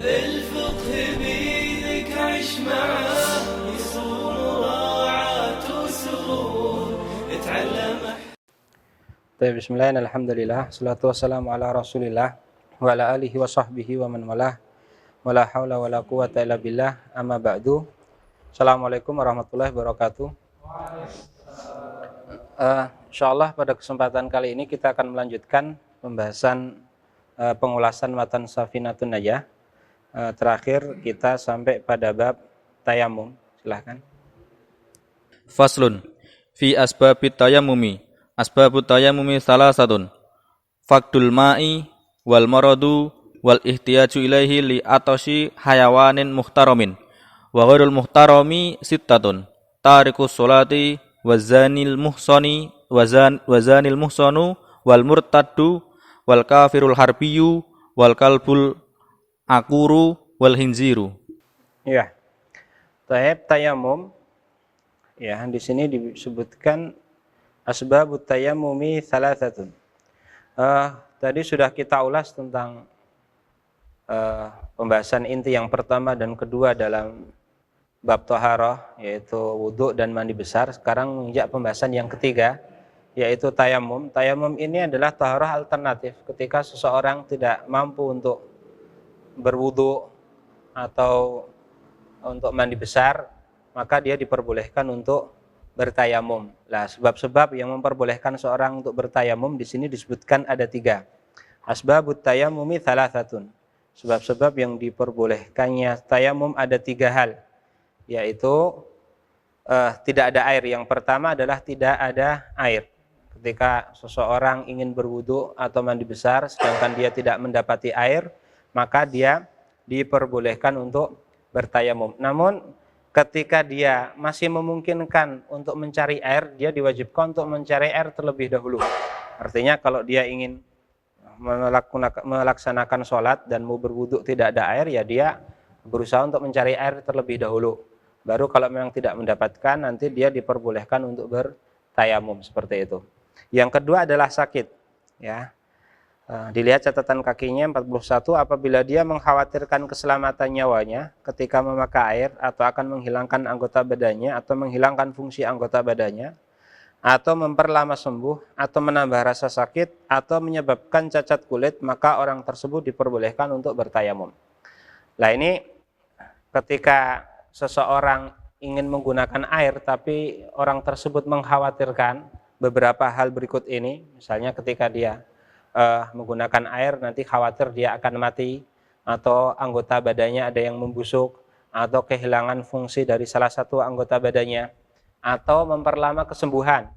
الفقه بيدك عيش معاه يصون راعاة وسرور اتعلم. Bismillahirrahmanirrahim. Alhamdulillah, salatu wassalamu ala rasulillah wa ala alihi wa sahbihi wa man walah, wa la hawla wa la quwata illa billah, amma ba'du. Assalamualaikum warahmatullahi wabarakatuh. Insyaallah pada kesempatan kali ini kita akan melanjutkan pembahasan pengulasan matan Safinatun Najah. Terakhir kita sampai pada bab tayamum. Silahkan. Faslun fi asbabit tayammumi. Asbabut tayammumi salasatun. Faqdul ma'i wal maradu wal ihtiyaju ilaihi li atashi hayawanin muhtaramin. Wa ghairul muhtarami sittatun. Tarikus sholati wazanil muhsani wazanil muhsanu wal murtaddu wal kafirul harbiyu wal kalbul akuru wal hinziru. Ya. Tayamum. Ya, di sini disebutkan asbabut tayammumi salasatun. Tadi sudah kita ulas tentang pembahasan inti yang pertama dan kedua dalam bab thaharah, yaitu wudhu dan mandi besar. Sekarang menginjak pembahasan yang ketiga, yaitu tayamum. Tayamum ini adalah thaharah alternatif ketika seseorang tidak mampu untuk berwudhu atau untuk mandi besar, maka dia diperbolehkan untuk bertayamum. Nah, sebab-sebab yang memperbolehkan seorang untuk bertayamum di sini disebutkan ada 3. Asbabut tayammumi salasatun. Sebab-sebab yang diperbolehkannya tayamum ada 3 hal, yaitu tidak ada air. Yang pertama adalah tidak ada air. Ketika seseorang ingin berwudu atau mandi besar sedangkan dia tidak mendapati air, maka dia diperbolehkan untuk bertayamum. Namun ketika dia masih memungkinkan untuk mencari air, dia diwajibkan untuk mencari air terlebih dahulu. Artinya kalau dia ingin melaksanakan sholat dan mau berwudu tidak ada air, ya dia berusaha untuk mencari air terlebih dahulu. Baru kalau memang tidak mendapatkan, nanti dia diperbolehkan untuk bertayamum seperti itu. Yang kedua adalah sakit. Ya. Dilihat catatan kakinya 41, apabila dia mengkhawatirkan keselamatan nyawanya ketika memakai air atau akan menghilangkan anggota badannya atau menghilangkan fungsi anggota badannya atau memperlama sembuh atau menambah rasa sakit atau menyebabkan cacat kulit, maka orang tersebut diperbolehkan untuk bertayamum. Nah, ini ketika seseorang ingin menggunakan air tapi orang tersebut mengkhawatirkan beberapa hal berikut ini, misalnya ketika dia menggunakan air nanti khawatir dia akan mati, atau anggota badannya ada yang membusuk, atau kehilangan fungsi dari salah satu anggota badannya, atau memperlama kesembuhan.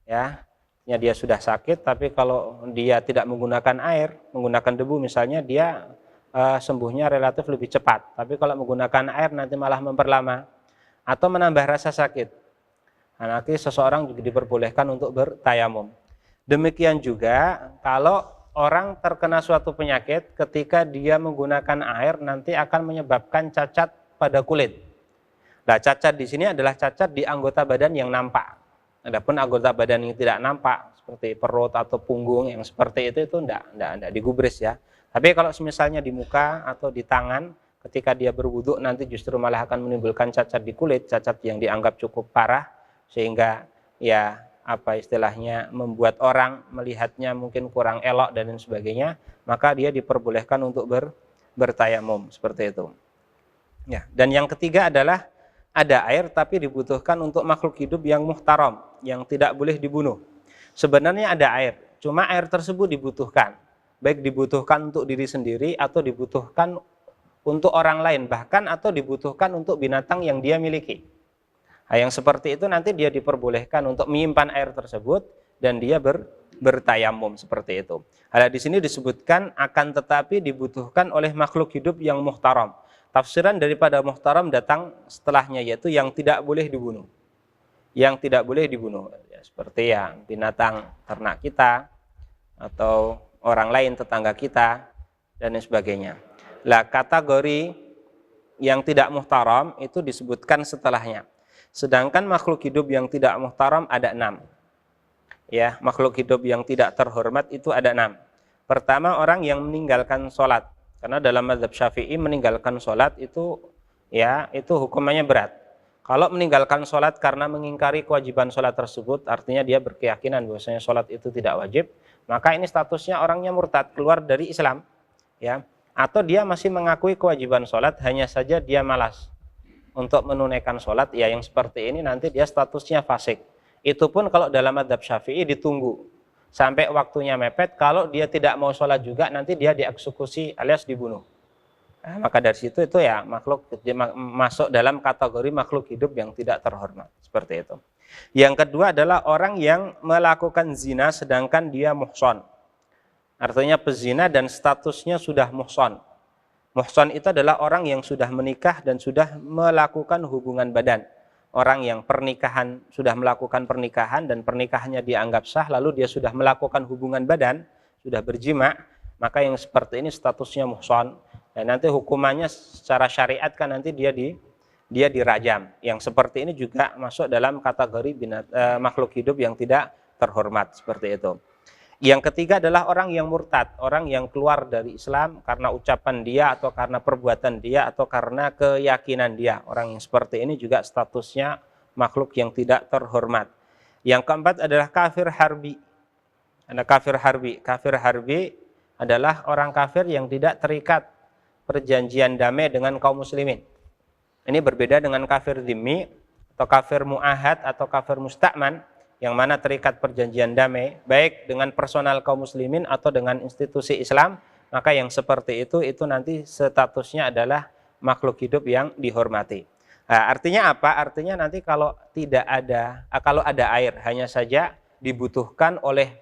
Ya dia sudah sakit tapi kalau dia tidak menggunakan air, menggunakan debu misalnya, dia sembuhnya relatif lebih cepat. Tapi kalau menggunakan air nanti malah memperlama atau menambah rasa sakit. Nah, nanti seseorang juga diperbolehkan untuk bertayamum. Demikian juga kalau orang terkena suatu penyakit, ketika dia menggunakan air nanti akan menyebabkan cacat pada kulit. Nah, cacat di sini adalah cacat di anggota badan yang nampak. Adapun anggota badan yang tidak nampak seperti perut atau punggung yang seperti itu enggak digubris ya. Tapi kalau misalnya di muka atau di tangan, ketika dia berwudu nanti justru malah akan menimbulkan cacat di kulit, cacat yang dianggap cukup parah sehingga ya istilahnya membuat orang melihatnya mungkin kurang elok dan lain sebagainya, maka dia diperbolehkan untuk bertayamum seperti itu. Ya, dan yang ketiga adalah ada air tapi dibutuhkan untuk makhluk hidup yang muhtaram, yang tidak boleh dibunuh. Sebenarnya ada air, cuma air tersebut dibutuhkan, baik dibutuhkan untuk diri sendiri atau dibutuhkan untuk orang lain, bahkan atau dibutuhkan untuk binatang yang dia miliki. Nah, yang seperti itu nanti dia diperbolehkan untuk menyimpan air tersebut dan dia bertayamum seperti itu. Ada di sini disebutkan akan tetapi dibutuhkan oleh makhluk hidup yang muhtaram. Tafsiran daripada muhtaram datang setelahnya, yaitu yang tidak boleh dibunuh. Yang tidak boleh dibunuh ya, seperti yang binatang ternak kita atau orang lain tetangga kita dan lain sebagainya. Lah, kategori yang tidak muhtaram itu disebutkan setelahnya. Sedangkan makhluk hidup yang tidak muhtaram ada 6. Ya, makhluk hidup yang tidak terhormat itu ada 6. Pertama, orang yang meninggalkan sholat Karena dalam mazhab Syafi'i meninggalkan sholat itu ya itu hukumannya berat. Kalau meninggalkan sholat karena mengingkari kewajiban sholat tersebut, artinya dia berkeyakinan bahwasanya sholat itu tidak wajib, maka ini statusnya orangnya murtad, keluar dari Islam, ya. Atau dia masih mengakui kewajiban sholat, hanya saja dia malas untuk menunaikan sholat, ya yang seperti ini nanti dia statusnya fasik. Itu pun kalau dalam mazhab Syafi'i ditunggu sampai waktunya mepet. Kalau dia tidak mau sholat juga, nanti dia dieksekusi alias dibunuh. Nah, maka dari situ itu ya makhluk masuk dalam kategori makhluk hidup yang tidak terhormat, seperti itu. Yang kedua adalah orang yang melakukan zina sedangkan dia muhson. Artinya pezina dan statusnya sudah muhson. Muhson itu adalah orang yang sudah menikah dan sudah melakukan hubungan badan. Orang yang pernikahan sudah melakukan pernikahan dan pernikahannya dianggap sah, lalu dia sudah melakukan hubungan badan, sudah berjima, maka yang seperti ini statusnya muhson. Dan nanti hukumannya secara syariat kan nanti dia dirajam. Yang seperti ini juga masuk dalam kategori makhluk hidup yang tidak terhormat, seperti itu. Yang ketiga adalah orang yang murtad, orang yang keluar dari Islam karena ucapan dia atau karena perbuatan dia atau karena keyakinan dia. Orang yang seperti ini juga statusnya makhluk yang tidak terhormat. Yang keempat adalah kafir harbi. Ada kafir harbi. Kafir harbi adalah orang kafir yang tidak terikat perjanjian damai dengan kaum muslimin. Ini berbeda dengan kafir dhimmi atau kafir mu'ahad atau kafir musta'man yang mana terikat perjanjian damai baik dengan personal kaum muslimin atau dengan institusi Islam. Maka yang seperti itu nanti statusnya adalah makhluk hidup yang dihormati. Nah, artinya apa? Artinya nanti kalau ada air, hanya saja dibutuhkan oleh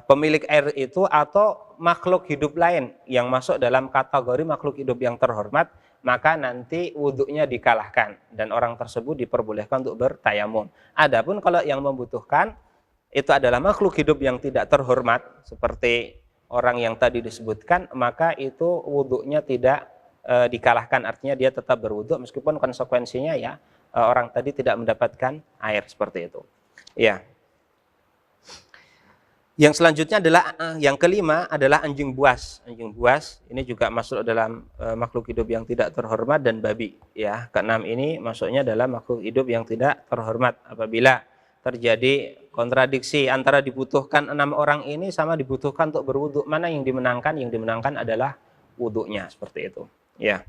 pemilik air itu atau makhluk hidup lain yang masuk dalam kategori makhluk hidup yang terhormat, maka nanti wudhunya dikalahkan dan orang tersebut diperbolehkan untuk bertayamum. Adapun kalau yang membutuhkan itu adalah makhluk hidup yang tidak terhormat seperti orang yang tadi disebutkan, maka itu wudhunya tidak dikalahkan, artinya dia tetap berwudhu meskipun konsekuensinya ya orang tadi tidak mendapatkan air, seperti itu. Ya. Yang selanjutnya adalah yang kelima adalah anjing buas. Anjing buas ini juga masuk dalam makhluk hidup yang tidak terhormat, dan babi. Ya, keenam ini masuknya dalam makhluk hidup yang tidak terhormat. Apabila terjadi kontradiksi antara dibutuhkan 6 orang ini sama dibutuhkan untuk berwudu, mana yang dimenangkan? Yang dimenangkan adalah wudunya, seperti itu. Ya.